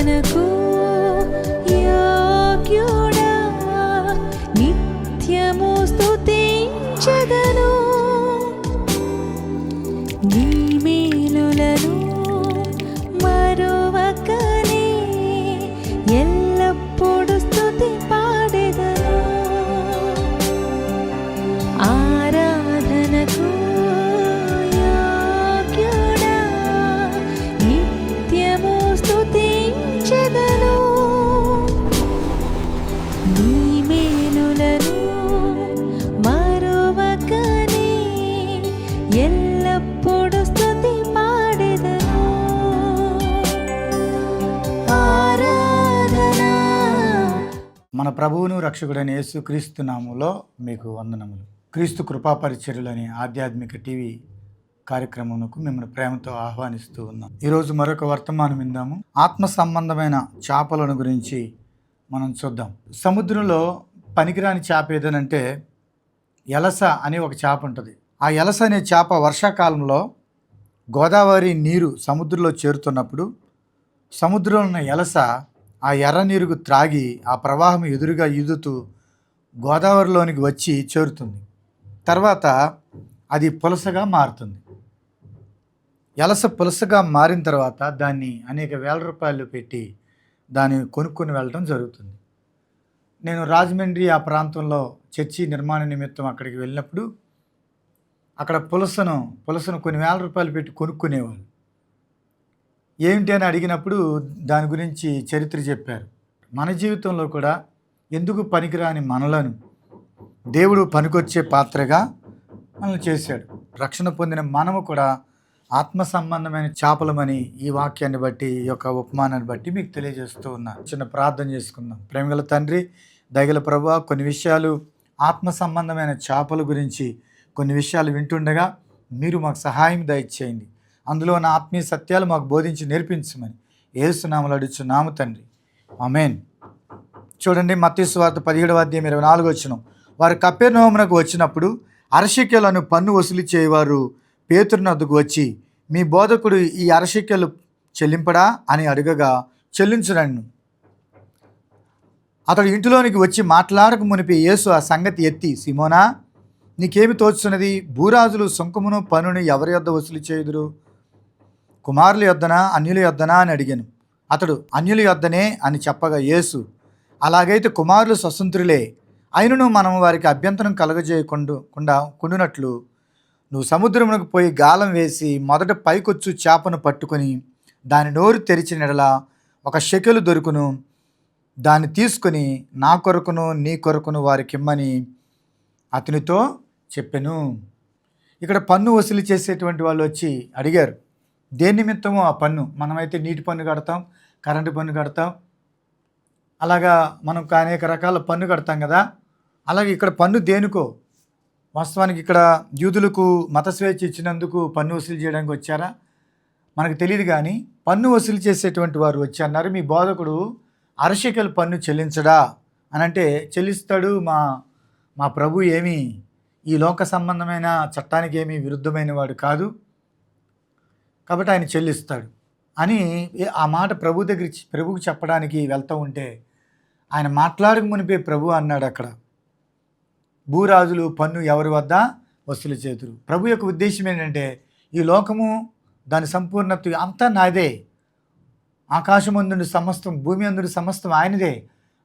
ఆరాధనకు యోగ్యుడా, నిత్యము స్తుతించెదను. నీ మేలులను మరువకనే ఎల్లప్పుడు స్తుతి పాడెదను. ఆరాధనకు యోగ్యుడా, నిత్యము స్తుతించెదను. నీ మేలులను మరువకనే ఎల్లప్పుడు స్తుతి పాడెదను. ఆరాధన. మన ప్రభువును రక్షకుడైన యేసుక్రీస్తు నామములో మీకు వందనములు. క్రీస్తు కృపా పరిచర్యలని ఆధ్యాత్మిక టీవీ కార్యక్రమమునకు మిమ్మల్ని ప్రేమతో ఆహ్వానిస్తూ ఉన్నాం. ఈరోజు మరొక వర్తమానం విందాము. ఆత్మ సంబంధమైన చేపలను గురించి మనం చూద్దాం. సముద్రంలో పనికిరాని చేప ఏదనంటే ఎలస అనే ఒక చేప ఉంటుంది. ఆ ఎలస అనే చేప వర్షాకాలంలో గోదావరి నీరు సముద్రంలో చేరుతున్నప్పుడు సముద్రంలో ఉన్న ఎలస ఆ ఎర్ర నీరుకు త్రాగి ఆ ప్రవాహం ఎదురుగా ఈదుతూ గోదావరిలోనికి వచ్చి చేరుతుంది. తర్వాత అది పులసగా మారుతుంది. ఎలస పులసగా మారిన తర్వాత దాన్ని అనేక వేల రూపాయలు పెట్టి దాన్ని కొనుక్కొని వెళ్ళడం జరుగుతుంది. నేను రాజమండ్రి ఆ ప్రాంతంలో చర్చి నిర్మాణ నిమిత్తం అక్కడికి వెళ్ళినప్పుడు అక్కడ పులసను కొన్ని వేల రూపాయలు పెట్టి కొనుక్కునేవాళ్ళు. ఏమిటి అని అడిగినప్పుడు దాని గురించి చరిత్ర చెప్పారు. మన జీవితంలో కూడా ఎందుకు పనికిరాని మనలను దేవుడు పనికొచ్చే పాత్రగా మనల్ని చేశాడు. రక్షణ పొందిన మనము కూడా ఆత్మ సంబంధమైన చేపలమని ఈ వాక్యాన్ని బట్టి, ఈ యొక్క ఉపమానాన్ని బట్టి మీకు తెలియజేస్తూ ఉన్నా. చిన్న ప్రార్థన చేసుకుందాం. ప్రేమగల తండ్రి, దయగల ప్రభువా, కొన్ని విషయాలు ఆత్మ సంబంధమైన చేపల గురించి కొన్ని విషయాలు వింటుండగా మీరు మాకు సహాయం దయచేయండి. అందులో ఉన్న ఆత్మీయ సత్యాలు మాకు బోధించి నేర్పించమని యేసు నామములో అడుగుచున్నాము తండ్రి, ఆమేన్. చూడండి, మత్తయి సువార్త 17:24. వారు కపెర్నహూమునకు వచ్చినప్పుడు అరశెకెలను పన్ను వసూలు చేయవారు పేతురు వద్దకు వచ్చి, మీ బోధకుడు ఈ అరశెకెలు చెల్లింపడా అని అడగగా, చెల్లించునన్ను. అతడు ఇంటిలోనికి వచ్చి మాట్లాడక మునిపి యేసు ఆ సంగతి ఎత్తి, సిమోనా, నీకేమి తోచుతున్నది? భూరాజులు సుంకమును పన్నును ఎవరి యొద్ద వసూలు చేయుదురు? కుమారుల యొద్దనా అన్యుల యొద్దనా అని అడిగాను. అతడు అన్యుల యొద్దనే అని చెప్పగా యేసు, అలాగైతే కుమారులు స్వతంత్రులే, అయినను మనం వారికి అభ్యంతరం కలుగజేయకుండానట్లు నువ్వు సముద్రమునకు పోయి గాలం వేసి మొదట పైకొచ్చు చేపను పట్టుకొని దాని నోరు తెరిచిన ఎడల 1 షెకెలు దొరుకును. దాన్ని తీసుకొని నా కొరకును నీ కొరకును వారికి ఇమ్మని అతనితో చెప్పెను. ఇక్కడ పన్ను వసూలు చేసేటువంటి వాళ్ళు వచ్చి అడిగారు, దేని నిమిత్తమో ఆ పన్ను. మనమైతే నీటి పన్ను కడతాం, కరెంటు పన్ను కడతాం, అలాగా మనం అనేక రకాల పన్ను కడతాం కదా. అలాగే ఇక్కడ పన్ను దేనికో. వాస్తవానికి ఇక్కడ యూదులకు మత స్వేచ్ఛ ఇచ్చినందుకు పన్ను వసూలు చేయడానికి వచ్చారా మనకు తెలియదు, కానీ పన్ను వసూలు చేసేటువంటి వారు వచ్చి అన్నారు, మీ బోధకుడు అరశెకెలు పన్ను చెల్లించడా అని అంటే, చెల్లిస్తాడు. మా ప్రభు ఏమీ ఈ లోక సంబంధమైన చట్టానికి ఏమీ విరుద్ధమైన వాడు కాదు, కాబట్టి ఆయన చెల్లిస్తాడు అని ఆ మాట ప్రభువుకు చెప్పడానికి వెళ్తూ ఉంటే, ఆయన మాట్లాడక మునిపే ప్రభు అన్నాడు అక్కడ, భూరాజులు పన్ను ఎవరి వద్ద వసూలు చేతురు. ప్రభు యొక్క ఉద్దేశం ఏంటంటే, ఈ లోకము దాని సంపూర్ణత అంతా నాదే. ఆకాశం అందుని సమస్తం, భూమి అందుని సమస్తం ఆయనదే.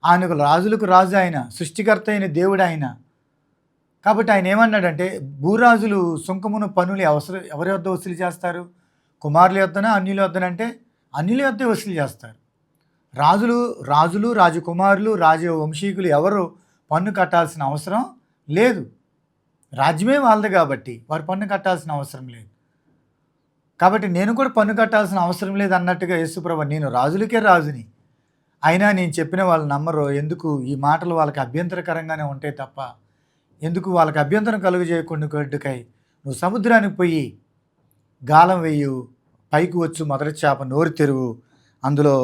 ఆయనకు రాజులకు రాజు ఆయన, సృష్టికర్త అయిన దేవుడు ఆయన. కాబట్టి ఆయన ఏమన్నాడంటే, భూరాజులు సుంకమును పన్నులు ఎవరి వద్ద వసూలు చేస్తారు? కుమారుల యొద్దనా అన్యుల యొద్దనంటే అన్యుల యొద్దే వసూలు చేస్తారు. రాజులు రాజకుమారులు రాజవంశీకులు ఎవరు పన్ను కట్టాల్సిన అవసరం లేదు. రాజ్యమే వాళ్ళది కాబట్టి వారు పన్ను కట్టాల్సిన అవసరం లేదు. కాబట్టి నేను కూడా పన్ను కట్టాల్సిన అవసరం లేదు అన్నట్టుగా యేసుప్రభు, నేను రాజులకే రాజుని, అయినా నేను చెప్పిన వాళ్ళు నమ్మరు. ఎందుకు? ఈ మాటలు వాళ్ళకి అభ్యంతరకరంగానే ఉంటాయి తప్ప ఎందుకు వాళ్ళకి అభ్యంతరం కలుగజేయకుండాకై నువ్వు సముద్రానికి పోయి గాలం వేయు, పైకి వచ్చు మొదటి చేప నోరు తెరువు, అందులో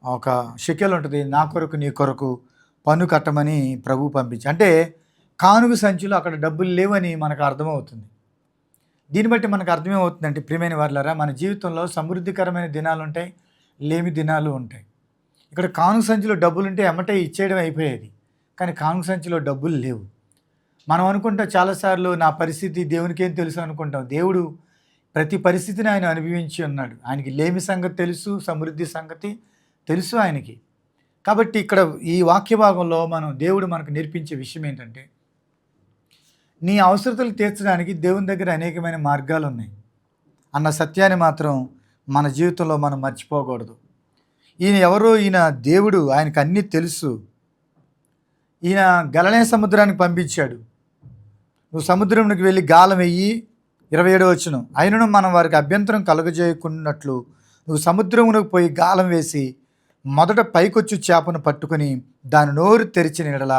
1 షెకెల్ ఉంటుంది, నా కొరకు నీ కొరకు పన్ను కట్టమని ప్రభు పంపించి. అంటే కానుక సంచులు అక్కడ డబ్బులు లేవని మనకు అర్థమవుతుంది. దీన్ని బట్టి మనకు అర్థమేమవుతుందంటే, ప్రియమైన వారులారా, మన జీవితంలో సమృద్ధికరమైన దినాలు ఉంటాయి, లేమి దినాలు ఉంటాయి. ఇక్కడ కానుక సంచిలో డబ్బులుంటే ఎమ్మటే ఇచ్చేయడం అయిపోయేది. కానీ కానుక సంచిలో డబ్బులు లేవు. మనం అనుకుంటాం చాలాసార్లు నా పరిస్థితి దేవునికేం తెలుసు అనుకుంటాం. దేవుడు ప్రతి పరిస్థితిని ఆయన అనుభవించి ఉన్నాడు. ఆయనకి లేమి సంగతి తెలుసు, సమృద్ధి సంగతి తెలుసు ఆయనకి. కాబట్టి ఇక్కడ ఈ వాక్య భాగంలో దేవుడు మనకు నేర్పించే విషయం ఏంటంటే, నీ అవసరతలు తీర్చడానికి దేవుని దగ్గర అనేకమైన మార్గాలు ఉన్నాయి అన్న సత్యాన్ని మాత్రం మన జీవితంలో మనం మర్చిపోకూడదు. ఈయన ఎవరో, ఈయన దేవుడు, ఆయనకు అన్నీ తెలుసు. ఈయన గలిలయ సముద్రానికి పంపించాడు. నువ్వు సముద్రంలోకి వెళ్ళి గాలం వెయ్యి, 27వ వచనం, అయినను మనం వారికి అభ్యంతరం కలుగజేయకున్నట్లు నువ్వు సముద్రమునకు పోయి గాలం వేసి మొదట పైకొచ్చు చేపను పట్టుకుని దాని నోరు తెరిచిన ఎడల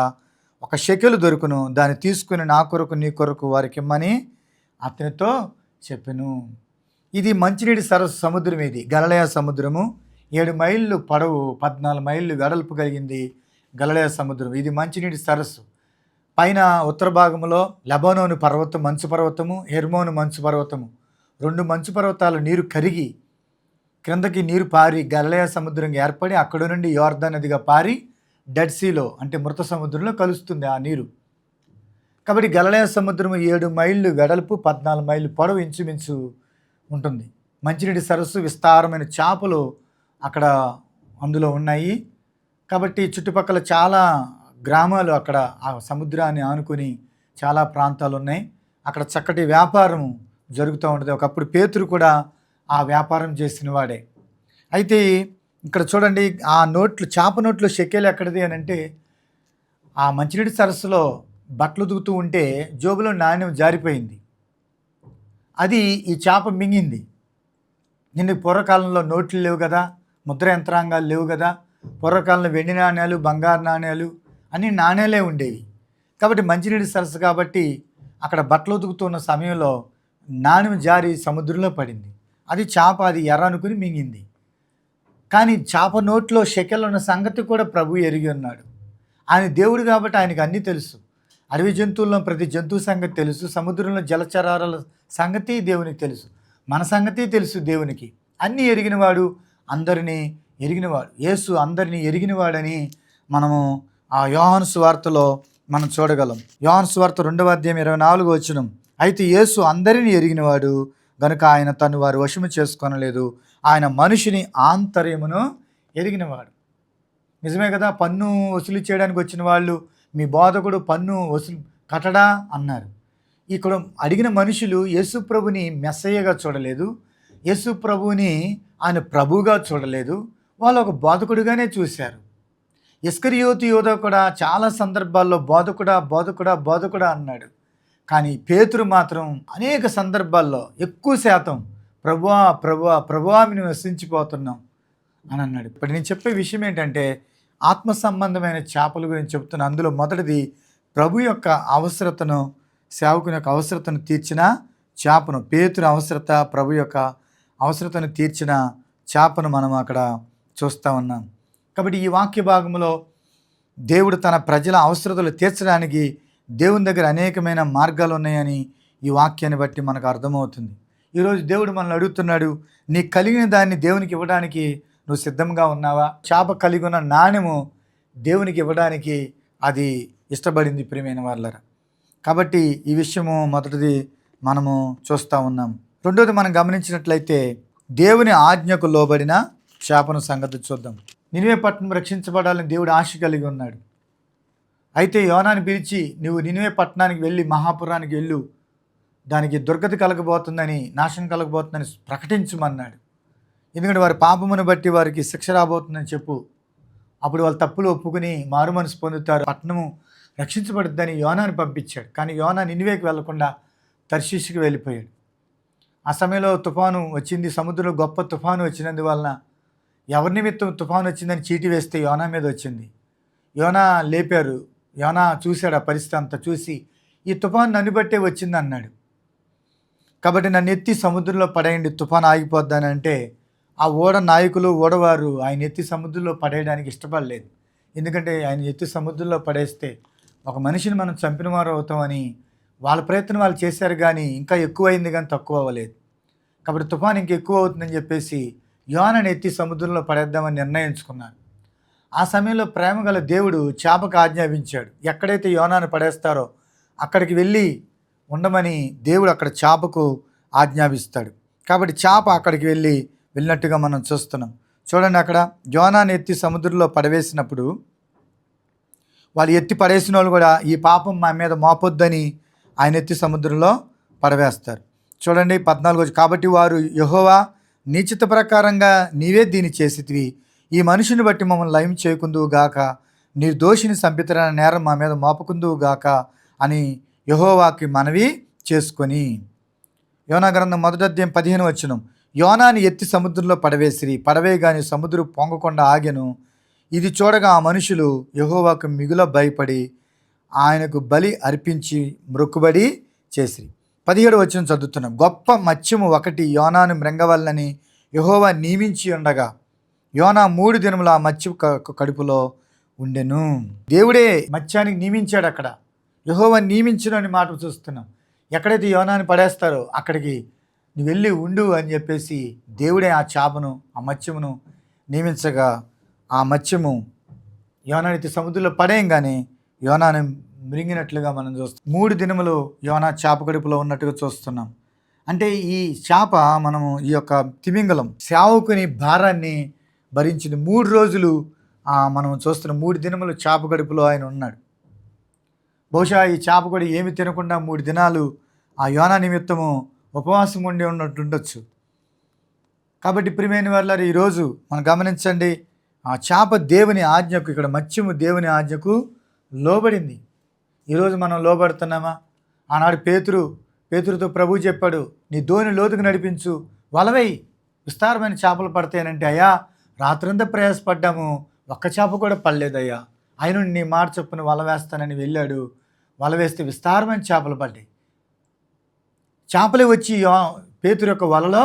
1 షెకెలు దొరుకును, దాన్ని తీసుకుని నా కొరకు నీ కొరకు వారికి ఇమ్మని అతనితో చెప్పెను. ఇది మంచినీటి సరస్సు సముద్రం. ఇది గలిలయ సముద్రము. 7 మైళ్ళు పొడవు, 14 మైళ్ళు వెడల్పు కలిగింది గలిలయ సముద్రం. ఇది మంచినీటి సరస్సు. పైన ఉత్తర భాగంలో లెబానోను పర్వతం, మంచు పర్వతము, హెర్మోను మంచు పర్వతము, 2 మంచు పర్వతాలు నీరు కరిగి క్రిందకి నీరు పారి గలిలయ సముద్రం ఏర్పడి అక్కడ నుండి యోర్దాన్ నదిగా పారి డెడ్ సీలో అంటే మృత సముద్రంలో కలుస్తుంది ఆ నీరు. కాబట్టి గలిలయ సముద్రము 7 మైళ్ళు వెడల్పు, 14 మైళ్ళు పొడవు ఇంచుమించు ఉంటుంది. మంచినీటి సరస్సు, విస్తారమైన చేపలు అక్కడ అందులో ఉన్నాయి. కాబట్టి చుట్టుపక్కల చాలా గ్రామాలు అక్కడ ఆ సముద్రాన్ని ఆనుకొని చాలా ప్రాంతాలు ఉన్నాయి. అక్కడ చక్కటి వ్యాపారం జరుగుతూ ఉంటుంది. ఒకప్పుడు పేతురు కూడా ఆ వ్యాపారం చేసిన వాడే. అయితే ఇక్కడ చూడండి, ఆ నోట్లు, చేప నోట్లో షెకెల్ ఎక్కడిది అని అంటే, ఆ మంచినీటి సరస్సులో బట్టలు ఉతుకుతూ ఉంటే జోబులో నాణ్యం జారిపోయింది. అది ఈ చేప మింగింది. నిన్న పూర్వకాలంలో నోట్లు లేవు కదా, ముద్ర యంత్రాంగాలు లేవు కదా. పూర్వకాలంలో వెండి నాణ్యాలు, బంగారు నాణ్యాలు అన్నీ నాణ్యాలే ఉండేవి. కాబట్టి మంచినీటి సరస్సు కాబట్టి అక్కడ బట్టలు ఉతుకుతున్న సమయంలో నాణ్యం జారి సముద్రంలో పడింది. అది చేప, అది ఎర్ర అనుకుని మింగింది. కానీ చేప నోట్లో షెకెల్ ఉన్న సంగతి కూడా ప్రభు ఎరిగి ఉన్నాడు. ఆయన దేవుడు కాబట్టి ఆయనకు అన్నీ తెలుసు. అడవి జంతువుల్లో ప్రతి జంతువు సంగతి తెలుసు. సముద్రంలో జలచరాల సంగతి దేవునికి తెలుసు. మన సంగతి తెలుసు దేవునికి. అన్నీ ఎరిగినవాడు, అందరినీ ఎరిగినవాడు. యేసు అందరినీ ఎరిగినవాడని మనము ఆ యోహాను సువార్తలో మనం చూడగలం. యోహాను సువార్త 2వ అధ్యాయం 24వ వచనం, అయితే యేసు అందరినీ ఎరిగినవాడు గనుక ఆయన తను వారు వశము చేసుకొనలేదు, ఆయన మనిషిని ఆంతర్యమును ఎరిగినవాడు. నిజమే కదా, పన్ను వసూలు చేయడానికి వచ్చిన వాళ్ళు మీ బోధకుడు పన్ను వసూలు కట్టడా అన్నారు. ఇక్కడ అడిగిన మనుషులు యేసు ప్రభుని మెస్సయ్యగా చూడలేదు, యేసు ప్రభుని ఆయన ప్రభువుగా చూడలేదు. వాళ్ళు ఒక బోధకుడిగానే చూశారు. ఇస్కరియోతు యోధ కూడా చాలా సందర్భాల్లో బోధకుడా బోధకుడా బోధకుడా అన్నాడు. కానీ పేతురు మాత్రం అనేక సందర్భాల్లో ఎక్కువ శాతం ప్రభువా ప్రభువా ప్రభువా మేము నశించిపోతున్నాం అని అన్నాడు. ఇప్పుడు నేను చెప్పే విషయం ఏంటంటే, ఆత్మ సంబంధమైన చేపల గురించి చెప్తున్నా. అందులో మొదటిది ప్రభు యొక్క అవసరతను, సేవకుని యొక్క అవసరతను తీర్చిన చేపను. పేతురు అవసరత, ప్రభు యొక్క అవసరతను తీర్చిన చేపను మనం అక్కడ చూస్తూ ఉన్నాం. కాబట్టి ఈ వాక్య భాగంలో దేవుడు తన ప్రజల అవసరతలు తీర్చడానికి దేవుని దగ్గర అనేకమైన మార్గాలు ఉన్నాయని ఈ వాక్యాన్ని బట్టి మనకు అర్థమవుతుంది. ఈరోజు దేవుడు మనల్ని అడుగుతున్నాడు, నీకు కలిగిన దాన్ని దేవునికి ఇవ్వడానికి నువ్వు సిద్ధంగా ఉన్నావా? చేప కలిగి ఉన్న నాణ్యము దేవునికి ఇవ్వడానికి అది ఇష్టపడింది ప్రియమైన వాళ్ళరా. కాబట్టి ఈ విషయము మొదటిది మనము చూస్తూ ఉన్నాం. రెండోది మనం గమనించినట్లయితే దేవుని ఆజ్ఞకు లోబడిన చేపను సంగతి చూద్దాం. నినివే పట్టణం రక్షించబడాలని దేవుడు ఆశ కలిగి ఉన్నాడు. అయితే యోనాని పిలిచి, నువ్వు నినివే పట్టణానికి వెళ్ళి మహాపురానికి వెళ్ళు, దానికి దుర్గతి కలగబోతుందని, నాశనం కలగబోతుందని ప్రకటించమన్నాడు. ఎందుకంటే వారి పాపమును బట్టి వారికి శిక్ష రాబోతుందని చెప్పు. అప్పుడు వాళ్ళ తప్పులు ఒప్పుకుని మారు మనసు పొందుతారు, పట్టణము రక్షించబడుద్దని యోనాని పంపించాడు. కానీ యోనా నినివేకి వెళ్లకుండా తర్షీషుకి వెళ్ళిపోయాడు. ఆ సమయంలో తుఫాను వచ్చింది, సముద్రంలో గొప్ప తుఫాను వచ్చినందువలన ఎవరి నిమిత్తం తుఫాను వచ్చిందని చీటీ వేస్తే యోనా మీద వచ్చింది. యోనా లేపారు. యోనా చూశాడు ఆ పరిస్థితి అంతా. చూసి ఈ తుఫాను నన్ను బట్టే వచ్చింది అన్నాడు. కాబట్టి నన్ను ఎత్తి సముద్రంలో పడేయండి, తుఫాను ఆగిపోద్దని అంటే ఆ ఓడ నాయకులు, ఓడవారు ఆయన ఎత్తి సముద్రంలో పడేయడానికి ఇష్టపడలేదు. ఎందుకంటే ఆయన ఎత్తి సముద్రంలో పడేస్తే ఒక మనిషిని మనం చంపిన వారు అవుతామని వాళ్ళ ప్రయత్నం వాళ్ళు చేశారు. కానీ ఇంకా ఎక్కువైంది, కానీ తక్కువ అవ్వలేదు. కాబట్టి తుఫాను ఇంక ఎక్కువ అవుతుందని చెప్పేసి యోనాని ఎత్తి సముద్రంలో పడేద్దామని నిర్ణయించుకున్నారు. ఆ సమయంలో ప్రేమ గల దేవుడు చేపకు ఆజ్ఞాపించాడు. ఎక్కడైతే యోనాను పడేస్తారో అక్కడికి వెళ్ళి ఉండమని దేవుడు అక్కడ చేపకు ఆజ్ఞాపిస్తాడు. కాబట్టి చేప అక్కడికి వెళ్ళినట్టుగా మనం చూస్తున్నాం. చూడండి, అక్కడ యోనాను ఎత్తి సముద్రంలో పడవేసినప్పుడు వాళ్ళు ఎత్తి పడేసిన వాళ్ళు కూడా ఈ పాపం మా మీద మోపొద్దని ఆయన ఎత్తి సముద్రంలో పడవేస్తారు. చూడండి 14. కాబట్టి వారు, యెహోవా, నీ చిత్త ప్రకారంగా నీవే దీన్ని చేసితివి, ఈ మనుషుని బట్టి మమ్మల్ని లయం చేయకుందువు గాక, నిర్దోషిని సంపితరన నేరం మా మీద మోపకుందువు గాక అని యెహోవాకి మనవి చేసుకొని. యోనా గ్రంథం 1వ అధ్యాయం 15 యోనాని ఎత్తి సముద్రంలో పడవేసిరి, పడవేయగానే సముద్రం పొంగకుండా ఆగెను. ఇది చూడగా ఆ మనుషులు యెహోవాకు మిగుల భయపడి ఆయనకు బలి అర్పించి మ్రొక్కుబడి చేసిరి. 17 చదువుతున్నాం. గొప్ప మత్స్యము ఒకటి యోనాను మృంగవల్లని యెహోవా నియమించి ఉండగా యోనా 3 దినములు ఆ మత్స్య కడుపులో ఉండెను. దేవుడే మత్స్యానికి నియమించాడు. అక్కడ యెహోవా నియమించును అని మాట చూస్తున్నాం. ఎక్కడైతే యోనాని పడేస్తారో అక్కడికి నువ్వు వెళ్ళి ఉండు అని చెప్పేసి దేవుడే ఆ చేపను, ఆ మత్స్యమును నియమించగా ఆ మత్స్యము యోనాని సముద్రంలో పడేయంగానే యోనాను మృంగినట్లుగా మనం చూస్తాం. 3 దినములు యోనా చేప కడుపులో ఉన్నట్టుగా చూస్తున్నాం. అంటే ఈ చేప, మనము ఈ యొక్క తిమింగలం సేవకుని భారాన్ని భరించింది. 3 రోజులు మనం చూస్తున్నాం. 3 దినములు చేప కడుపులో ఆయన ఉన్నాడు. బహుశా ఈ చేప కూడా ఏమి తినకుండా 3 దినాలు ఆ యోనా నిమిత్తము ఉపవాసం ఉండి ఉన్నట్టు ఉండొచ్చు. కాబట్టి ప్రియమైన వారులారా, ఈరోజు మనం గమనించండి, ఆ చేప దేవుని ఆజ్ఞకు, ఇక్కడ మత్స్యము దేవుని ఆజ్ఞకు లోబడింది. ఈరోజు మనం లోబడుతున్నామా? ఆనాడు పేతురుతో ప్రభు చెప్పాడు, నీ దోణి లోతుకు నడిపించు, వలవేయి, విస్తారమైన చేపలు పడతాయనంటే, అయ్యా రాత్రంతా ప్రయాసపడ్డాము, ఒక్క చేప కూడా పడలేదయ్యా, ఆయన నీ మాట చొప్పున వల వేస్తానని వెళ్ళాడు. వల వేస్తే విస్తారమైన చేపలు పడ్డాయి. చేపలే వచ్చి పేతురు యొక్క వలలో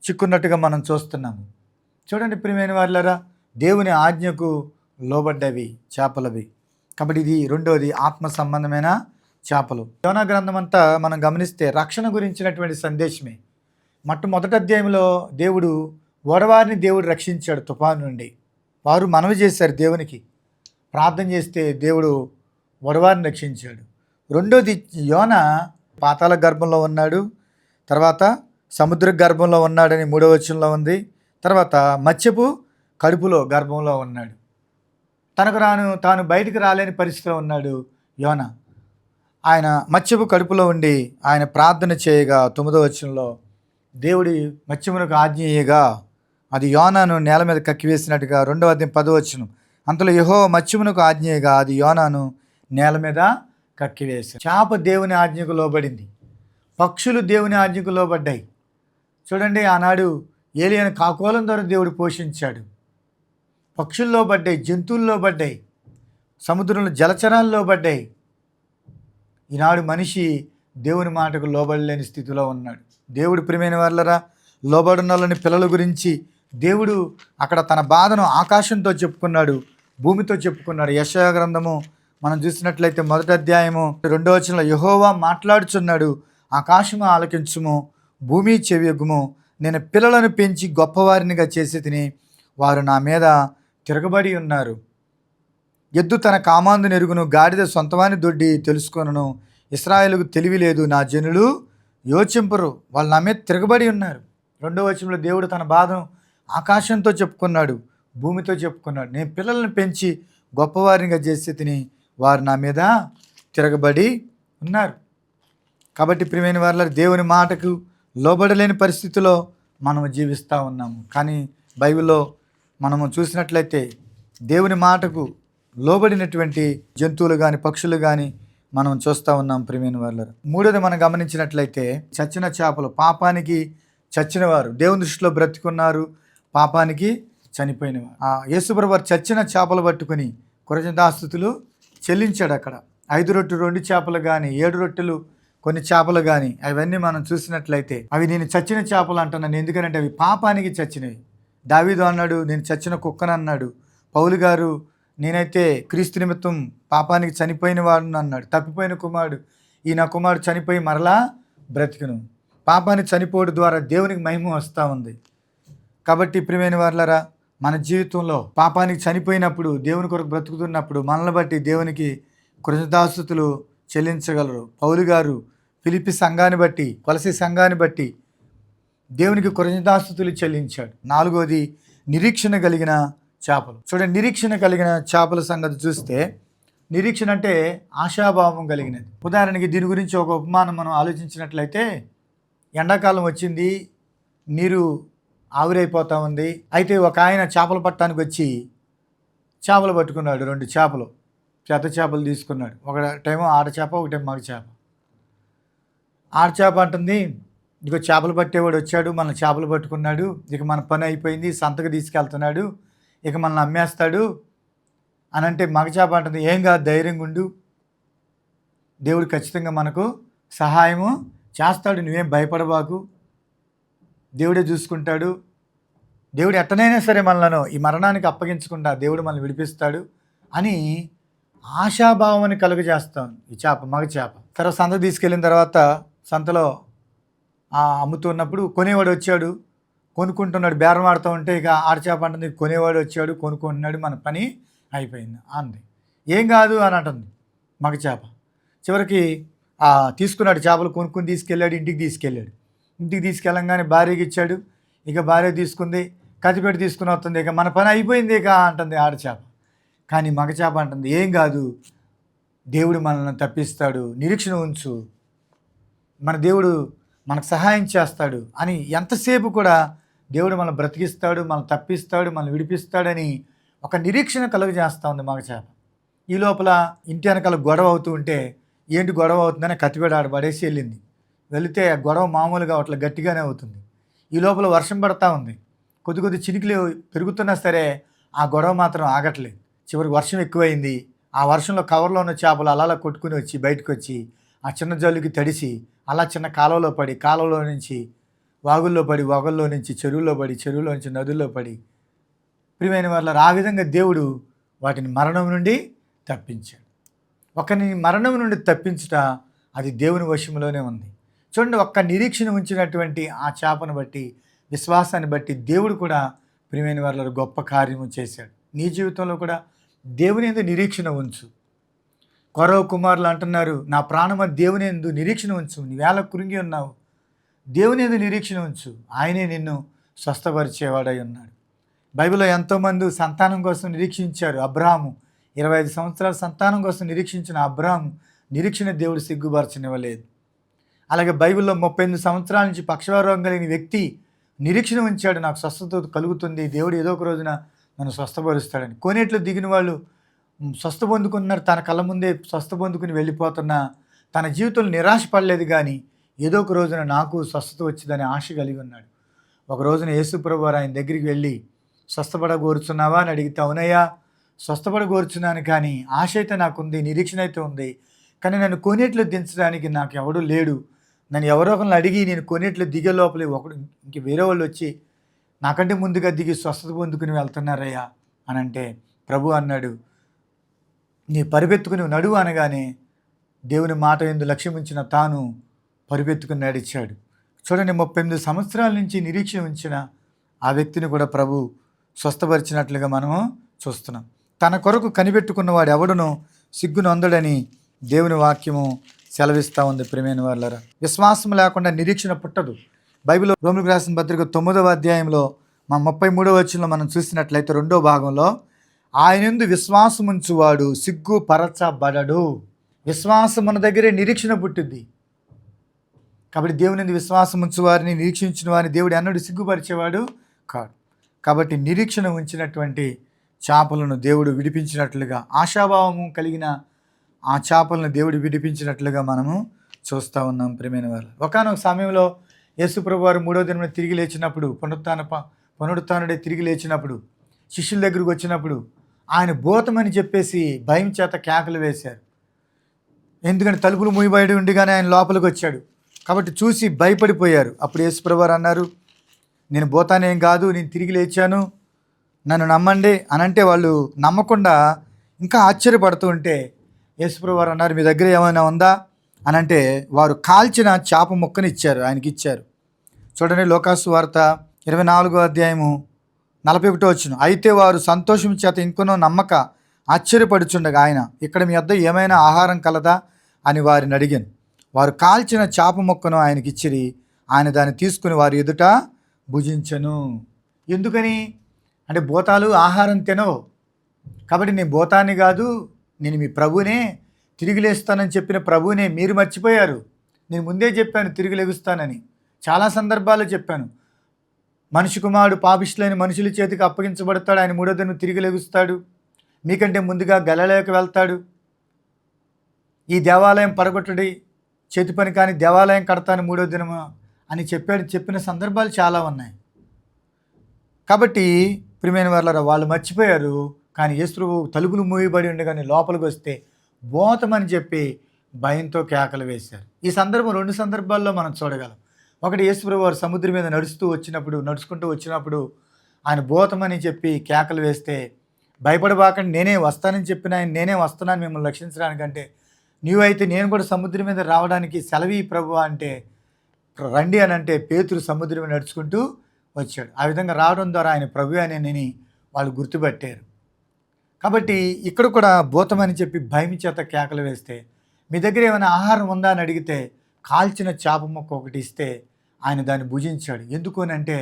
చిక్కున్నట్టుగా మనం చూస్తున్నాము. చూడండి ప్రియమైన వారులారా, దేవుని ఆజ్ఞకు లోబడ్డవి చేపలవి. కాబట్టి ఇది 2వది, ఆత్మ సంబంధమైన చేపలు. యోనా గ్రంథం అంతా మనం గమనిస్తే రక్షణ గురించినటువంటి సందేశమే. మొదటి అధ్యాయంలో దేవుడు ఓడవారిని దేవుడు రక్షించాడు తుఫాను నుండి. వారు మనవి చేశారు, దేవునికి ప్రార్థన చేస్తే దేవుడు ఓడవారిని రక్షించాడు. 2వది, యోనా పాతాళ గర్భంలో ఉన్నాడు, తర్వాత సముద్ర గర్భంలో ఉన్నాడని 3వ వచనంలో ఉంది. తర్వాత మత్స్యపు కడుపులో గర్భంలో ఉన్నాడు. తాను బయటికి రాలేని పరిస్థితిలో ఉన్నాడు యోనా. ఆయన మత్స్యపు కడుపులో ఉండి ఆయన ప్రార్థన చేయగా 9వ వచనంలో దేవుడి మత్స్యమునకు ఆజ్ఞేయగా అది యోనాను నేల మీద కక్కివేసినట్టుగా 2వ అధ్యాయం 10వ వచనం. అంతలో యెహోవా మత్స్యమునకు ఆజ్ఞేయగా అది యోనాను నేల మీద కక్కివేసి. చేప దేవుని ఆజ్ఞకు లోబడింది, పక్షులు దేవుని ఆజ్ఞకు లోబడ్డాయి. చూడండి, ఆనాడు ఏలియాను కాకోలం ద్వారా దేవుడు పోషించాడు. పక్షుల్లో పడ్డాయి, జంతువుల్లో పడ్డాయి, సముద్రంలో జలచరాల్లో పడ్డాయి. ఈనాడు మనిషి దేవుని మాటకు లోబడలేని స్థితిలో ఉన్నాడు. దేవుడు ప్రియమైన వారులారా, లోబడిన వాళ్ళని పిల్లల గురించి దేవుడు అక్కడ తన బాధను ఆకాశంతో చెప్పుకున్నాడు, భూమితో చెప్పుకున్నాడు. యెషయా గ్రంథము మనం చూసినట్లయితే 1వ అధ్యాయము 2వ వచనంలో యెహోవా మాట్లాడుచున్నాడు, ఆకాశము ఆలకించుము, భూమి చెవియొగ్గుము, నేను పిల్లలను పెంచి గొప్పవారినిగా చేసి తిని వారు నా మీద తిరగబడి ఉన్నారు. ఎద్దు తన కామాందు నెరుగును, గాడిద సొంతవాని దొడ్డి తెలుసుకొనును, ఇశ్రాయేలుకు తెలివి లేదు, నా జనులు యోచింపరు, వాళ్ళు నా మీద తిరగబడి ఉన్నారు. 2వ వచనంలో దేవుడు తన బాధను ఆకాశంతో చెప్పుకున్నాడు, భూమితో చెప్పుకున్నాడు. నేను పిల్లలను పెంచి గొప్పవారినిగా చేసి తిని వారు నా మీద తిరగబడి ఉన్నారు. కాబట్టి ప్రియమైన వారులారా, దేవుని మాటకు లోబడలేని పరిస్థితిలో మనము జీవిస్తూ ఉన్నాము. కానీ బైబిల్లో మనము చూసినట్లయితే దేవుని మాటకు లోబడినటువంటి జంతువులు కానీ పక్షులు కానీ మనం చూస్తూ ఉన్నాం ప్రియమైన వారులారా. 3వది మనం గమనించినట్లయితే చచ్చిన చేపలు, పాపానికి చచ్చినవారు, దేవుని దృష్టిలో బ్రతికున్నారు, పాపానికి చనిపోయినవారు. యేసుప్రభువు వారు చచ్చిన చేపలు పట్టుకుని కృతజ్ఞతాస్తుతులు చెల్లించాడు. అక్కడ 5 రొట్టెలు 2 చేపలు కానీ 7 రొట్టెలు కొన్ని చేపలు కానీ అవన్నీ మనం చూసినట్లయితే అవి నేను చచ్చిన చేపలు అంటున్నాను, ఎందుకంటే అవి పాపానికి చచ్చినవి. దావీదు అన్నాడు, నేను చచ్చిన కుక్కను అన్నాడు. పౌలు గారు, నేనైతే క్రీస్తు నిమిత్తం పాపానికి చనిపోయిన వాడును అన్నాడు. తప్పిపోయిన కుమారుడు, ఈ నా కుమారుడు చనిపోయి మరలా బ్రతికును. పాపాన్ని చనిపోవడం ద్వారా దేవునికి మహిమ వస్తూ ఉంది. కాబట్టి ప్రియమైన వారులారా, మన జీవితంలో పాపానికి చనిపోయినప్పుడు, దేవుని కొరకు బ్రతుకుతున్నప్పుడు మనల్ని బట్టి దేవునికి కృతజ్ఞతాస్తుతులు చెల్లించగలరు. పౌలు గారు ఫిలిప్పి సంఘాన్ని బట్టి, కొలసి సంఘాన్ని బట్టి దేవునికి కృతజ్ఞతాస్తుతులు చెల్లించాడు. 4వది నిరీక్షణ కలిగిన చేపలు. చూడండి, నిరీక్షణ కలిగిన చేపల సంగతి చూస్తే, నిరీక్షణ అంటే ఆశాభావం కలిగినది. ఉదాహరణకి దీని గురించి ఒక ఉపమానం మనం ఆలోచించినట్లయితే, ఎండాకాలం వచ్చింది, నీరు ఆవిరైపోతూ ఉంది. అయితే ఒక ఆయన చేపలు పట్టడానికి వచ్చి చేపలు పట్టుకున్నాడు. 2 చేపలు, చేత చేపలు తీసుకున్నాడు. ఒకటేమో ఆడ చేప, ఒకటేమో మగ చేప. ఆడ చేప అంటుంది, ఇదిగో చేపలు పట్టేవాడు వచ్చాడు, మన చేపలు పట్టుకున్నాడు, ఇక మన పని అయిపోయింది, సంతకు తీసుకెళ్తున్నాడు, ఇక మనల్ని అమ్మేస్తాడు అని అంటే, మగ చేప అంటుంది, ఏం కాదు, ధైర్యంగా ఉండు, దేవుడు ఖచ్చితంగా మనకు సహాయము చేస్తాడు, నువ్వేం భయపడబాకు, దేవుడే చూసుకుంటాడు, దేవుడు ఎట్టనైనా సరే మనలను ఈ మరణానికి అప్పగించకుండా దేవుడు మనల్ని విడిపిస్తాడు అని ఆశాభావాన్ని కలుగజేస్తాం ఈ చేప, మగ చేప. తర్వాత సంతకు తీసుకెళ్ళిన తర్వాత సంతలో అమ్ముతున్నప్పుడు కొనేవాడు వచ్చాడు, కొనుక్కుంటున్నాడు, బేరం ఆడుతూ ఉంటే ఇక ఆడ చేప అంటుంది, కొనేవాడు వచ్చాడు, కొనుక్కుంటున్నాడు, మన పని అయిపోయింది అంది. ఏం కాదు అని అంటుంది మగ చేప. చివరికి తీసుకున్నాడు, చేపలు కొనుక్కుని తీసుకెళ్ళాడు, ఇంటికి తీసుకెళ్ళాడు. ఇంటికి తీసుకెళ్ళంగానే భార్యకి ఇచ్చాడు, ఇక భార్య తీసుకుంది, కత్తిపెట్టి తీసుకుని వస్తుంది, ఇక మన పని అయిపోయింది ఇక అంటుంది ఆడ చేప. కానీ మగ చేప అంటుంది, ఏం కాదు, దేవుడు మనల్ని తప్పిస్తాడు, నిరీక్షణ ఉంచు, మన దేవుడు మనకు సహాయం చేస్తాడు అని ఎంతసేపు కూడా దేవుడు మనల్ని బ్రతికిస్తాడు, మనల్ని తప్పిస్తాడు, మనల్ని విడిపిస్తాడని ఒక నిరీక్షణ కలుగజేస్తూ ఉంది మగ చేప. ఈ లోపల ఇంటి వెనకాల గొడవ అవుతూ ఉంటే, ఏంటి గొడవ అవుతుందని కత్తిపెట్టి ఆడ పడేసి వెళ్ళింది. వెళితే ఆ గొడవ మామూలుగా అట్లా గట్టిగానే అవుతుంది. ఈ లోపల వర్షం పడతా ఉంది, కొద్ది కొద్ది చినుకులు పెరుగుతున్నా సరే ఆ గొడవ మాత్రం ఆగట్లేదు. చివరికి వర్షం ఎక్కువైంది. ఆ వర్షంలో కవర్లో ఉన్న చేపలు అలా కొట్టుకుని వచ్చి బయటకు వచ్చి ఆ చిన్న జల్లుకి తడిసి అలా చిన్న కాలువలో పడి, కాలువలో నుంచి వాగుల్లో పడి, వాగుల్లో నుంచి చెరువుల్లో పడి, చెరువులో నుంచి నదుల్లో పడి, ప్రియమైన వాళ్ళ ఆ విధంగా దేవుడు వాటిని మరణం నుండి తప్పించాడు. ఒకరిని మరణం నుండి తప్పించుట అది దేవుని వశంలోనే ఉంది. చూడండి, ఒక్క నిరీక్షణ ఉంచినటువంటి ఆ చేపను బట్టి, విశ్వాసాన్ని బట్టి దేవుడు కూడా ప్రియమైన వాళ్ళ గొప్ప కార్యము చేశాడు. నీ జీవితంలో కూడా దేవుని యందు నిరీక్షణ ఉంచు. కొరవ కుమారులు అంటున్నారు, నా ప్రాణమ దేవుని యందు నిరీక్షణ ఉంచు, నీవేళ కృంగి ఉన్నావు, దేవుని యందు నిరీక్షణ ఉంచు, ఆయనే నిన్ను స్వస్థపరిచేవాడై ఉన్నాడు. బైబిల్లో ఎంతోమంది సంతానం కోసం నిరీక్షించారు. అబ్రాహాము 25 సంవత్సరాల సంతానం కోసం నిరీక్షించిన అబ్రాహాము నిరీక్షణ దేవుడు సిగ్గుపరచనివ్వలేదు. అలాగే బైబిల్లో 38 సంవత్సరాల నుంచి పక్షవారోగం కలిగిన వ్యక్తి నిరీక్షణ ఉంచాడు, నాకు స్వస్థత కలుగుతుంది, దేవుడు ఏదో ఒక రోజున నన్ను స్వస్థపరుస్తాడని. కోనేట్లో దిగిన వాళ్ళు స్వస్థ పొందుకున్నారు, తన కళ్ళ ముందే స్వస్థ పొందుకుని వెళ్ళిపోతున్నా తన జీవితంలో నిరాశ పడలేదు, కానీ ఏదో ఒక రోజున నాకు స్వస్థత వచ్చిందని ఆశ కలిగి ఉన్నాడు. ఒక రోజున యేసుప్రభు ఆయన దగ్గరికి వెళ్ళి, స్వస్థపడగోరుచున్నావా అని అడిగితే, అవునయ్యా స్వస్థపడగోరుచున్నాను, కానీ ఆశ అయితే నాకుంది, నిరీక్షణ అయితే ఉంది, కానీ నన్ను కోనేట్లో దించడానికి నాకు ఎవడూ లేడు, నన్ను ఎవరో ఒకరిని అడిగి నేను కొన్నిట్లో దిగే లోపలే ఇంక వేరే వాళ్ళు వచ్చి నాకంటే ముందుగా దిగి స్వస్థత పొందుకుని వెళ్తున్నారయ్యా అని అంటే, ప్రభు అన్నాడు, నీ పరిపెత్తుకుని నడువు అనగానే దేవుని మాట యందు లక్ష్యం ఉంచిన తాను పరిపెత్తుకుని నడిచాడు. చూడండి, 38 సంవత్సరాల నుంచి నిరీక్షణ ఉంచిన ఆ వ్యక్తిని కూడా ప్రభు స్వస్థపరిచినట్లుగా మనము చూస్తున్నాం. తన కొరకు కనిపెట్టుకున్నవాడు ఎవడునో సిగ్గునొందడని దేవుని వాక్యము సెలవిస్తూ ఉంది. ప్రియమైన వాళ్ళరా, విశ్వాసం లేకుండా నిరీక్షణ పుట్టదు. బైబిల్లో రోమిలకు రాసిన పత్రిక 9వ అధ్యాయంలో 33వ వచనంలో మనం చూసినట్లయితే 2వ భాగంలో, ఆయనందు విశ్వాసం ఉంచువాడు సిగ్గుపరచబడడు. విశ్వాసం మన దగ్గరే నిరీక్షణ పుట్టుద్ది. కాబట్టి దేవుని విశ్వాసం ఉంచువారిని, నిరీక్షించిన వారిని దేవుడు ఎన్నడూ సిగ్గుపరిచేవాడు కాడు. కాబట్టి నిరీక్షణ ఉంచినటువంటి చేపలను దేవుడు విడిపించినట్లుగా, ఆశాభావము కలిగిన ఆ చేపలను దేవుడు విడిపించినట్లుగా మనము చూస్తూ ఉన్నాం. ప్రియమైన వారు, ఒకానొక సమయంలో యేసుప్రభు వారు 3వ దినం తిరిగి లేచినప్పుడు, పునరుత్థానుడే తిరిగి లేచినప్పుడు, శిష్యుల దగ్గరికి వచ్చినప్పుడు ఆయన భూతమని చెప్పేసి భయం చేత కేకలు వేశారు. ఎందుకంటే తలుపులు మూయబడి ఉండగానే ఆయన లోపలికి వచ్చాడు కాబట్టి చూసి భయపడిపోయారు. అప్పుడు యేసుప్రభు వారు అన్నారు, నేను భూతానేం కాదు, నేను తిరిగి లేచాను, నన్ను నమ్మండి అనంటే వాళ్ళు నమ్మకుండా ఇంకా ఆశ్చర్యపడుతూ ఉంటే యేసుప్రభు వారు అన్నారు, మీ దగ్గర ఏమైనా ఉందా అనంటే వారు కాల్చిన చేప ముక్కని ఇచ్చారు, ఆయనకి ఇచ్చారు. చూడండి, లోకాసు వార్త 24వ అధ్యాయము 41 అయితే వారు సంతోషం చేత ఇంకొనో నమ్మక ఆశ్చర్యపడుచుండగా ఆయన, ఇక్కడ మీ వద్ద ఏమైనా ఆహారం కలదా అని వారిని అడిగాను. వారు కాల్చిన చేప ముక్కను ఆయనకి ఇచ్చిరి. ఆయన దాన్ని తీసుకుని వారి ఎదుట భుజించను. ఎందుకని అంటే భూతాలు ఆహారం తినవు కాబట్టి నేను భూతాన్ని కాదు, నేను మీ ప్రభువునే, తిరిగి లేస్తానని చెప్పిన ప్రభువునే మీరు మర్చిపోయారు. నేను ముందే చెప్పాను తిరిగి లెగుస్తానని, చాలా సందర్భాల్లో చెప్పాను. మనిషి కుమారుడు పాపిష్టులైన మనుషుల చేతికి అప్పగించబడతాడు, ఆయన మూడో దినం తిరిగి లెగుస్తాడు, మీకంటే ముందుగా గలిలయకు వెళ్తాడు, ఈ దేవాలయం పడగొట్టడి, చేతి పని కానీ దేవాలయం కడతాను మూడో దినము అని చెప్పిన సందర్భాలు చాలా ఉన్నాయి. కాబట్టి ప్రియమైన వారలారా, వాళ్ళు మర్చిపోయారు. కానీ యేసు తలుపులు మూయబడి ఉండగానే లోపలికి వస్తే బోతమని చెప్పి భయంతో కేకలు వేశారు. ఈ సందర్భం 2 సందర్భాల్లో మనం చూడగలం. ఒకటి, యేసు వారు సముద్రం మీద నడుచుకుంటూ వచ్చినప్పుడు ఆయన బోతమని చెప్పి కేకలు వేస్తే, భయపడబాకండి, నేనే వస్తానని చెప్పిన ఆయన, నేనే వస్తున్నాను మిమ్మల్ని రక్షించడానికంటే, నీవైతే నేను కూడా సముద్రం మీద రావడానికి సెలవి ప్రభువా అంటే, రండి అని అంటే పేతురు సముద్రం మీద నడుచుకుంటూ వచ్చాడు. ఆ విధంగా రావడం ద్వారా ఆయన ప్రభు అని వాళ్ళు గుర్తుపట్టారు. కాబట్టి ఇక్కడ కూడా భూతమని చెప్పి భయం చేత కేకలు వేస్తే, మీ దగ్గర ఏమైనా ఆహారం ఉందా అని అడిగితే కాల్చిన చేప ముక్క ఒకటి ఇస్తే ఆయన దాన్ని భుజించాడు. ఎందుకు అని అంటే,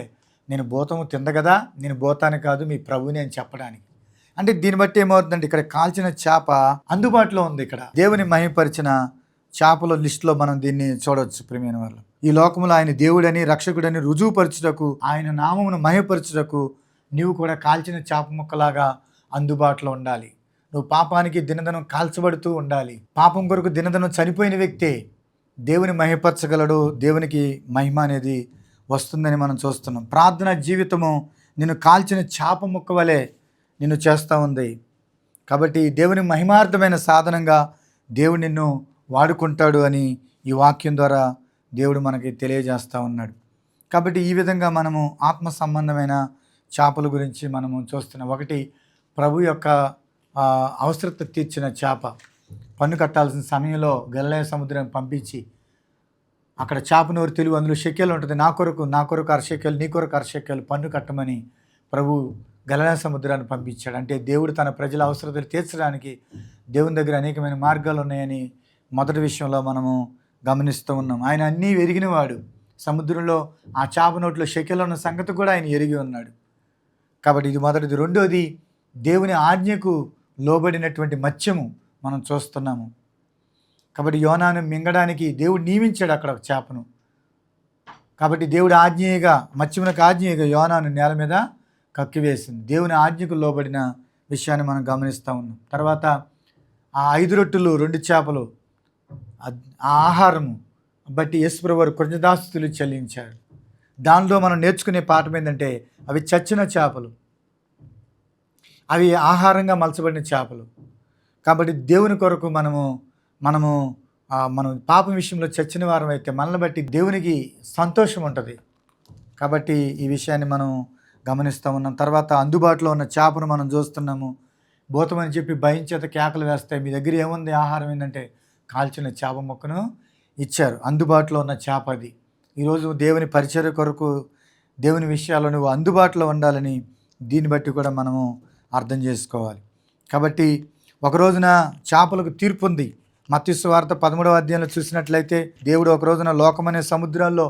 నేను భూతము తింద కదా, నేను భూతాన్ని కాదు మీ ప్రభుని అని చెప్పడానికి. అంటే దీన్ని బట్టి ఏమవుతుందంటే, ఇక్కడ కాల్చిన చేప అందుబాటులో ఉంది. ఇక్కడ దేవుని మహిమపరిచిన చేపల లిస్టులో మనం దీన్ని చూడవచ్చు. ప్రియమైన వాళ్ళు, ఈ లోకంలో ఆయన దేవుడని రక్షకుడని రుజువుపరచుటకు, ఆయన నామమును మహిమపరచుటకు నీవు కూడా కాల్చిన చేప ముక్కలాగా అందుబాటులో ఉండాలి. నువ్వు పాపానికి దినదినం కాల్చబడుతూ ఉండాలి. పాపం కొరకు దినదినం చనిపోయిన వ్యక్తే దేవుని మహిమపరచగలడు, దేవునికి మహిమ అనేది వస్తుందని మనం చూస్తున్నాం. ప్రార్థన జీవితము నిన్ను కాల్చిన చేప ముక్క వలె నిన్ను చేస్తూ ఉంది. కాబట్టి దేవుని మహిమార్థమైన సాధనంగా దేవుడు నిన్ను వాడుకుంటాడు అని ఈ వాక్యం ద్వారా దేవుడు మనకి తెలియజేస్తూ ఉన్నాడు. కాబట్టి ఈ విధంగా మనము ఆత్మ సంబంధమైన చేపల గురించి మనము చూస్తున్నాం. ఒకటి, ప్రభు యొక్క అవసరత తీర్చిన చేప. పన్ను కట్టాల్సిన సమయంలో గలిలయ సముద్రాన్ని పంపించి అక్కడ చేప నోరు తెలుగు, అందులో షెకెల్ ఉంటుంది, నా కొరకు అరషెకెల్, నీ కొరకు అరషెకెల్ పన్ను కట్టమని ప్రభు గలిలయ సముద్రాన్ని పంపించాడు. అంటే దేవుడు తన ప్రజల అవసరతలు తీర్చడానికి దేవుని దగ్గర అనేకమైన మార్గాలు ఉన్నాయని మొదటి విషయంలో మనము గమనిస్తూ ఉన్నాం. ఆయన అన్నీ ఎరిగినవాడు. సముద్రంలో ఆ చేప నోట్లో షెకెల్ ఉన్న సంగతి కూడా ఆయన ఎరిగి ఉన్నాడు. కాబట్టి ఇది మొదటిది. రెండోది, దేవుని ఆజ్ఞకు లోబడినటువంటి మత్స్యము మనం చూస్తున్నాము. కాబట్టి యోనాను మింగడానికి దేవుడు నియమించాడు అక్కడ చేపను. కాబట్టి దేవుడు ఆజ్ఞేయగా, మత్స్యమునకు ఆజ్ఞేయగా యోనాను నేల మీద కక్కివేసింది. దేవుని ఆజ్ఞకు లోబడిన విషయాన్ని మనం గమనిస్తూ ఉన్నాం. తర్వాత ఆ 5 రొట్టెలు 2 చేపలు ఆ ఆహారము బట్టి యేసుప్రభువు వారు కృతజ్ఞతాస్తుతులు చెల్లించారు. దానిలో మనం నేర్చుకునే పాఠం ఏంటంటే, అవి చచ్చిన చేపలు, అవి ఆహారంగా మలచబడిన చేపలు. కాబట్టి దేవుని కొరకు మనం పాపం విషయంలో చచ్చిన వారం అయితే మనల్ని బట్టి దేవునికి సంతోషం ఉంటుంది. కాబట్టి ఈ విషయాన్ని మనం గమనిస్తూ ఉన్నాం. తర్వాత అందుబాటులో ఉన్న చేపను మనం చూస్తున్నాము. భూతమని చెప్పి భయం చేత కేకలు వేస్తాయి. మీ దగ్గర ఏముంది ఆహారం ఏంటంటే, కాల్చిన చేప మొక్కను ఇచ్చారు. అందుబాటులో ఉన్న చేప అది. ఈరోజు దేవుని పరిచర్య కొరకు, దేవుని విషయాల్లో నువ్వు అందుబాటులో ఉండాలని దీన్ని బట్టి కూడా మనము అర్థం చేసుకోవాలి. కాబట్టి ఒక రోజున చేపలకు తీర్పు ఉంది. మత్తయి సువార్త 13వ అధ్యాయంలో చూసినట్లయితే, దేవుడు ఒక రోజున లోకమనే సముద్రాల్లో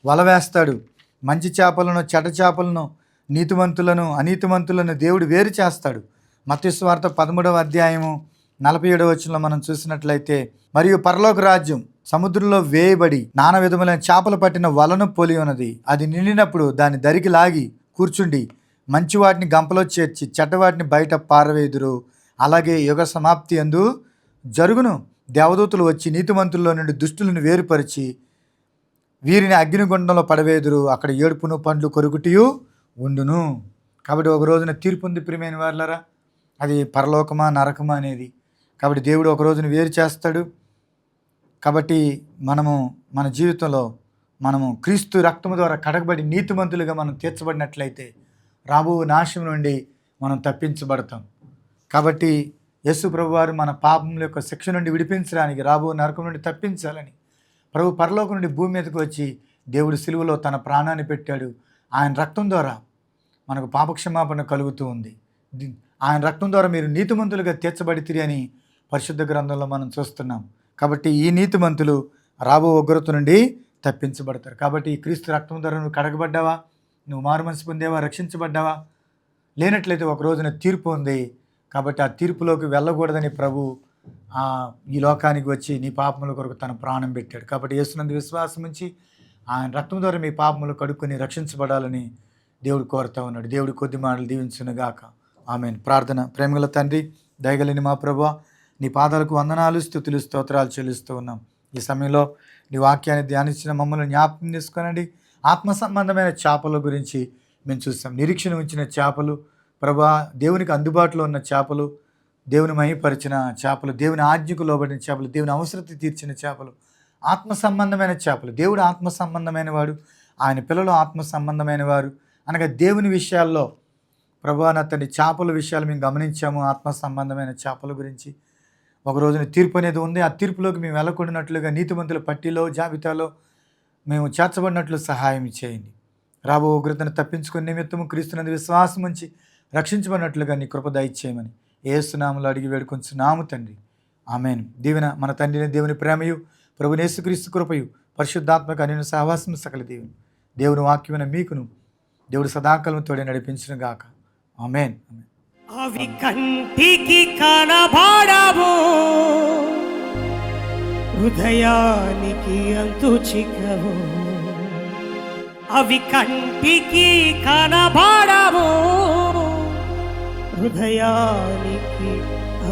వల వేస్తాడు. మంచి చేపలను, చెడ్డ చేపలను, నీతిమంతులను, అనీతిమంతులను దేవుడు వేరు చేస్తాడు. మత్తయి సువార్త 13వ అధ్యాయము 47వ వచనంలో మనం చూసినట్లయితే, మరియు పరలోక రాజ్యం సముద్రంలో వేయబడి నానా విధములైన చేపలు పట్టిన వలను పోలి ఉన్నది. అది నిండినప్పుడు దాన్ని దరికి లాగి కూర్చుండి మంచి వాటిని గంపలో చేర్చి చెడ్డ వాటిని బయట పారవేయుదురు. అలాగే యుగ సమాప్తి యందు జరుగును. దేవదూతలు వచ్చి నీతిమంతుల్లో నుండి దుష్టులను వేరుపరిచి వీరిని అగ్నిగుండంలో పడవేదురు. అక్కడ ఏడుపును పండ్లు కొరుకుటియు ఉండును. కాబట్టి ఒక రోజున తీర్పు ఉంది ప్రియమైన వారలారా. అది పరలోకమా నరకమా అనేది. కాబట్టి దేవుడు ఒక రోజున వేరు చేస్తాడు. కాబట్టి మన జీవితంలో క్రీస్తు రక్తము ద్వారా కడగబడి నీతిమంతులుగా మనం తీర్చబడినట్లయితే రాబో నాశనం నుండి మనం తప్పించబడతాం. కాబట్టి యేసు ప్రభు వారు మన పాపముల యొక్క శిక్ష నుండి విడిపించడానికి, రాబో నరకం నుండి తప్పించాలని ప్రభు పరలోకం నుండి భూమి మీదకి వచ్చి దేవుడు సిలువలో తన ప్రాణాన్ని పెట్టాడు. ఆయన రక్తం ద్వారా మనకు పాపక్షమాపణ కలుగుతూ ఉంది. ఆయన రక్తం ద్వారా మీరు నీతిమంతులుగా తీర్చబడితిరి అని పరిశుద్ధ గ్రంథంలో మనం చూస్తున్నాం. కాబట్టి ఈ నీతిమంతులు రాబో ఉగ్రత నుండి తప్పించబడతారు. కాబట్టి ఈ క్రీస్తు రక్తం ద్వారా నువ్వు కడగబడ్డావా? నువ్వు మారు మనసు పొందేవా? రక్షించబడ్డావా? లేనట్లయితే ఒక రోజున తీర్పు ఉంది. కాబట్టి ఆ తీర్పులోకి వెళ్ళకూడదని ప్రభు ఈ లోకానికి వచ్చి నీ పాపముల కొరకు తన ప్రాణం పెట్టాడు. కాబట్టి యేసునందు విశ్వాసం ఉంచి ఆయన రక్తం ద్వారా మీ పాపములు కడుక్కొని రక్షించబడాలని దేవుడు కోరుతా ఉన్నాడు. దేవుడి కొద్ది మాటలు దీవించునుగాక. ఆమేన్. ప్రార్థన. ప్రేమగల తండ్రి, దయగలిని మా ప్రభువా, నీ పాదాలకు వందనాలు, స్తుతులు, స్తోత్రాలు చెల్లిస్తూ ఉన్నాం. ఈ సమయంలో నీ వాక్యాన్ని ధ్యానించిన మమ్మల్ని జ్ఞాపకం చేసుకోనండి. ఆత్మ సంబంధమైన చేపల గురించి మేము చూస్తాం. నిరీక్షణ ఉంచిన చేపలు ప్రభా, దేవునికి అందుబాటులో ఉన్న చేపలు, దేవుని మహిమపరిచిన చేపలు, దేవుని ఆజ్ఞకు లోబడిన చేపలు, దేవుని అవసరత తీర్చిన చేపలు, ఆత్మ సంబంధమైన చేపలు. దేవుడు ఆత్మ సంబంధమైన వాడు, ఆయన పిల్లలు ఆత్మ సంబంధమైన వారు అనగా దేవుని విషయాల్లో ప్రభా నా తండ్రి చేపల విషయాలు మేము గమనించాము. ఆత్మ సంబంధమైన చేపల గురించి ఒక రోజున తీర్పు అనేది ఉంది. ఆ తీర్పులోకి మేము వెళ్ళకూడనట్లుగా నీతిమంతుల పట్టిలో జాబితాలో మేము చేర్చబడినట్లు సహాయం చేయండి. రాబో ఉగ్రతను తప్పించుకునే నిమిత్తము క్రీస్తునందు విశ్వాసం ఉంచి రక్షించబడినట్లుగా నీ కృప దయచేయమని యేసు నామములో అడిగి వేడుకొంచున్నాము తండ్రి. ఆమేన్. దీవెన మన తండ్రిని దేవుని ప్రేమయు ప్రభువైన యేసుక్రీస్తు కృపయు పరిశుద్ధాత్మక అన్యోన్య సహవాసం సకల దేవుని వాక్యమైన మీకును దేవుడు సదాకాలం తోడే నడిపించును గాక. ఆమేన్. అవి కంటికి కనబడవు, హృదయానికి అంతు చిక్కవు. అవి కంటికి కనబడవు, హృదయానికి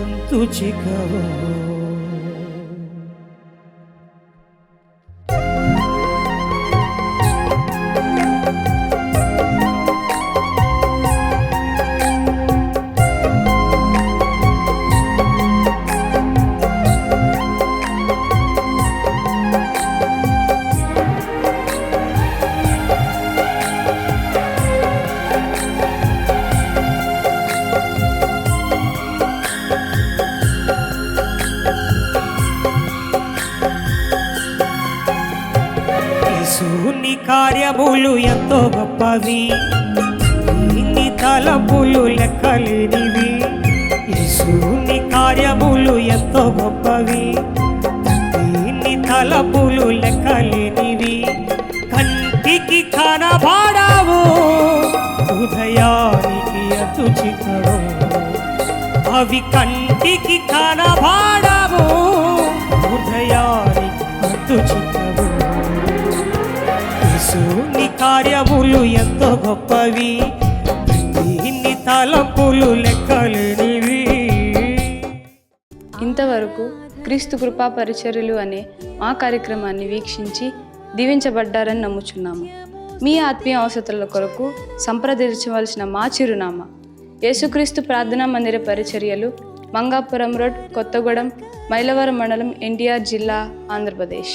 అంతు చిక్కవు. యేసుని కార్యములు ఎంతో గొప్పవి, ఇన్ని తలపులు లెక్కలేనివి. యేసుని కార్యములు ఎంతో గొప్పవి, ఇన్ని తలపులు లెక్కలేనివి. కంటికి కనబడవు, హృదయానికి అంతు చిక్కవు. అవి కంటికి కనబడవు, హృదయానికి అంతు చిక్కవు. యేసుని కార్యములు ఎంతో గొప్పవి, ఇన్ని తలంపులు లెక్కలేనివి. ఇంతవరకు క్రీస్తు కృపా పరిచర్యలు అనే మా కార్యక్రమాన్ని వీక్షించి దీవించబడ్డారని నమ్ముచున్నాము. మీ ఆత్మీయ అవసరాల కొరకు సంప్రదించవలసిన మా చిరునామా: యేసుక్రీస్తు ప్రార్థనా మందిర పరిచర్యలు, మంగాపురం రోడ్, కొత్తగూడెం, మైలవరం మండలం, ఎన్టీఆర్ జిల్లా, ఆంధ్రప్రదేశ్.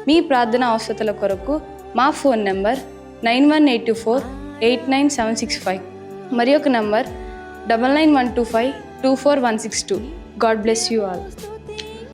మీ ప్రార్థనా అవసరాల కొరకు మా ఫోన్ నెంబర్ 9182489765 మరి ఒక number 9912524162. God bless you all.